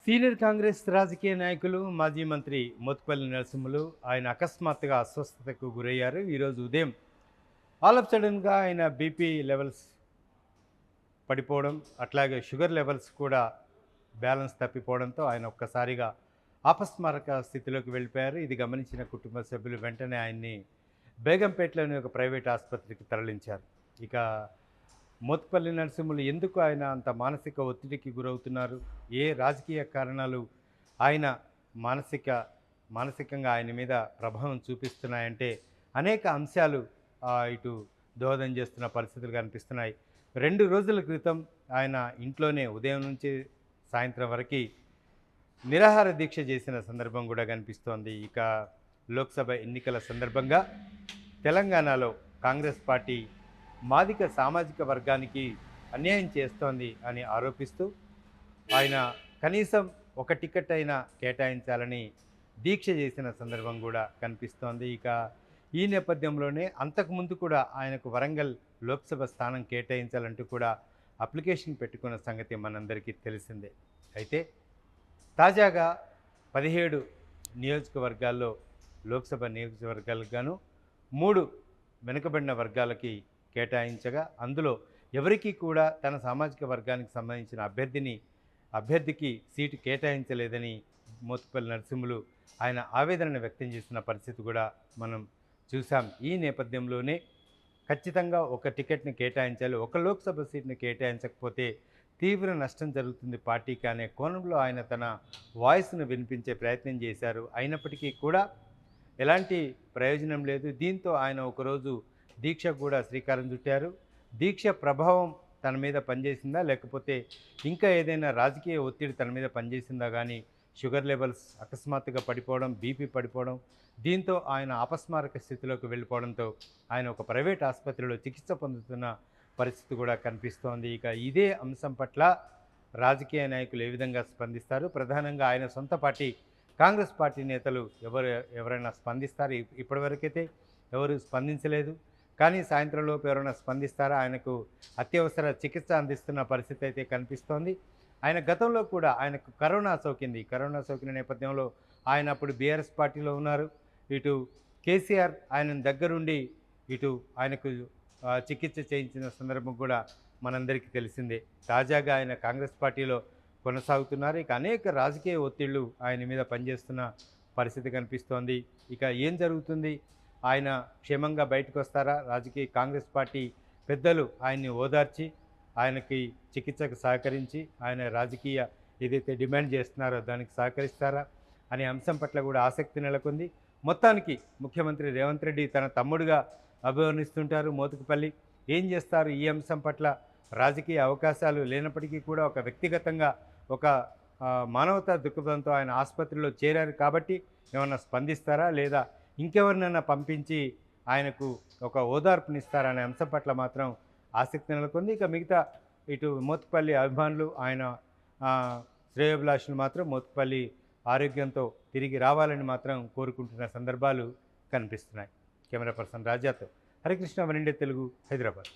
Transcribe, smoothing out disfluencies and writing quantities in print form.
Senior Congress రాజకీయ నాయకులు మాజీ మంత్రి మోత్కుపల్లి నరసింహులు ఆయన అకస్మాత్తుగా అస్వస్థతకు గురయ్యారు. ఈరోజు ఉదయం ఆల్ ఆఫ్ సడన్గా ఆయన బీపీ లెవెల్స్ పడిపోవడం, అట్లాగే షుగర్ లెవెల్స్ కూడా బ్యాలెన్స్ తప్పిపోవడంతో ఆయన ఒక్కసారిగా అపస్మారక స్థితిలోకి వెళ్ళిపోయారు. ఇది గమనించిన కుటుంబ సభ్యులు వెంటనే ఆయన్ని బేగంపేటలోని ఒక ప్రైవేట్ ఆసుపత్రికి తరలించారు. ఇక మోత్కుపల్లి నరసింహులు ఎందుకు ఆయన అంత మానసిక ఒత్తిడికి గురవుతున్నారు, ఏ రాజకీయ కారణాలు ఆయన మానసికంగా ఆయన మీద ప్రభావం చూపిస్తున్నాయంటే అనేక అంశాలు ఇటు దోహదం చేస్తున్న పరిస్థితులు కనిపిస్తున్నాయి. 2 రోజుల క్రితం ఆయన ఇంట్లోనే ఉదయం నుంచి సాయంత్రం వరకు నిరాహార దీక్ష చేసిన సందర్భం కూడా కనిపిస్తోంది. ఇక లోక్సభ ఎన్నికల సందర్భంగా తెలంగాణలో కాంగ్రెస్ పార్టీ మాదిక సామాజిక వర్గానికి అన్యాయం చేస్తోంది అని ఆరోపిస్తూ ఆయన కనీసం ఒక టికెట్ అయినా కేటాయించాలని దీక్ష చేసిన సందర్భం కూడా కనిపిస్తోంది. ఇక ఈ నేపథ్యంలోనే అంతకుముందు కూడా ఆయనకు వరంగల్ లోక్సభ స్థానం కేటాయించాలంటూ కూడా అప్లికేషన్ పెట్టుకున్న సంగతి మనందరికీ తెలిసిందే. అయితే తాజాగా 17 నియోజకవర్గాల్లో లోక్సభ నియోజకవర్గాలకు గాను 3 వెనుకబడిన వర్గాలకి కేటాయించగా అందులో ఎవరికీ కూడా తన సామాజిక వర్గానికి సంబంధించిన అభ్యర్థికి సీటు కేటాయించలేదని మోత్కుపల్లి నరసింహులు ఆయన ఆవేదనను వ్యక్తం చేసిన పరిస్థితి కూడా మనం చూసాం. ఈ నేపథ్యంలోనే ఖచ్చితంగా ఒక టికెట్ని కేటాయించాలి, ఒక లోక్సభ సీట్ని కేటాయించకపోతే తీవ్ర నష్టం జరుగుతుంది పార్టీకి అనే కోణంలో ఆయన తన వాయిస్ను వినిపించే ప్రయత్నం చేశారు. అయినప్పటికీ కూడా ఎలాంటి ప్రయోజనం లేదు. దీంతో ఆయన ఒకరోజు దీక్ష కూడా శ్రీకారం చుట్టారు. దీక్ష ప్రభావం తన మీద పనిచేసిందా, లేకపోతే ఇంకా ఏదైనా రాజకీయ ఒత్తిడి తన మీద పనిచేసిందా కానీ షుగర్ లెవెల్స్ అకస్మాత్తుగా పడిపోవడం, బీపీ పడిపోవడం, దీంతో ఆయన అపస్మారక స్థితిలోకి వెళ్ళిపోవడంతో ఆయన ఒక ప్రైవేట్ ఆసుపత్రిలో చికిత్స పొందుతున్న పరిస్థితి కూడా కనిపిస్తోంది. ఇక ఇదే అంశం పట్ల రాజకీయ నాయకులు ఏ విధంగా స్పందిస్తారు, ప్రధానంగా ఆయన సొంత పార్టీ కాంగ్రెస్ పార్టీ నేతలు ఎవరైనా స్పందిస్తారు? ఇప్పటివరకైతే ఎవరు స్పందించలేదు. కానీ సాయంత్రంలోపు ఎవరైనా స్పందిస్తారా? ఆయనకు అత్యవసర చికిత్స అందిస్తున్న పరిస్థితి అయితే కనిపిస్తోంది. ఆయన గతంలో కూడా ఆయనకు కరోనా సోకిన నేపథ్యంలో ఆయన అప్పుడు బీఆర్ఎస్ పార్టీలో ఉన్నారు. ఇటు కేసీఆర్ ఆయన దగ్గరుండి ఇటు ఆయనకు చికిత్స చేయించిన సందర్భం కూడా మనందరికీ తెలిసిందే. తాజాగా ఆయన కాంగ్రెస్ పార్టీలో కొనసాగుతున్నారు. ఇక అనేక రాజకీయ ఒత్తిళ్లు ఆయన మీద పనిచేస్తున్న పరిస్థితి కనిపిస్తోంది. ఇక ఏం జరుగుతుంది? ఆయన క్షేమంగా బయటకు వస్తారా? కాంగ్రెస్ పార్టీ పెద్దలు ఆయన్ని ఓదార్చి ఆయనకి చికిత్సకు సహకరించి ఆయన రాజకీయ ఏదైతే డిమాండ్ చేస్తున్నారో దానికి సహకరిస్తారా అనే అంశం పట్ల కూడా ఆసక్తి నెలకొంది. మొత్తానికి ముఖ్యమంత్రి రేవంత్ రెడ్డి తన తమ్ముడుగా అభివర్ణిస్తుంటారు మోత్కుపల్లి. ఏం చేస్తారు ఈ అంశం పట్ల? రాజకీయ అవకాశాలు లేనప్పటికీ కూడా ఒక వ్యక్తిగతంగా ఒక మానవతా దృక్పథంతో ఆయన ఆసుపత్రిలో చేరారు కాబట్టి ఏమన్నా స్పందిస్తారా, లేదా ఇంకెవరినైనా పంపించి ఆయనకు ఒక ఓదార్పునిస్తారా అనే అంశం పట్ల మాత్రం ఆసక్తి నెలకొంది. ఇక మిగతా ఇటు మోత్కుపల్లి అభిమానులు, ఆయన శ్రేయోభిలాషులు మాత్రం మోత్కుపల్లి ఆరోగ్యంతో తిరిగి రావాలని మాత్రం కోరుకుంటున్న సందర్భాలు కనిపిస్తున్నాయి. కెమెరా పర్సన్ రాజాతో హరికృష్ణ, వన్ ఇండియా తెలుగు, హైదరాబాద్.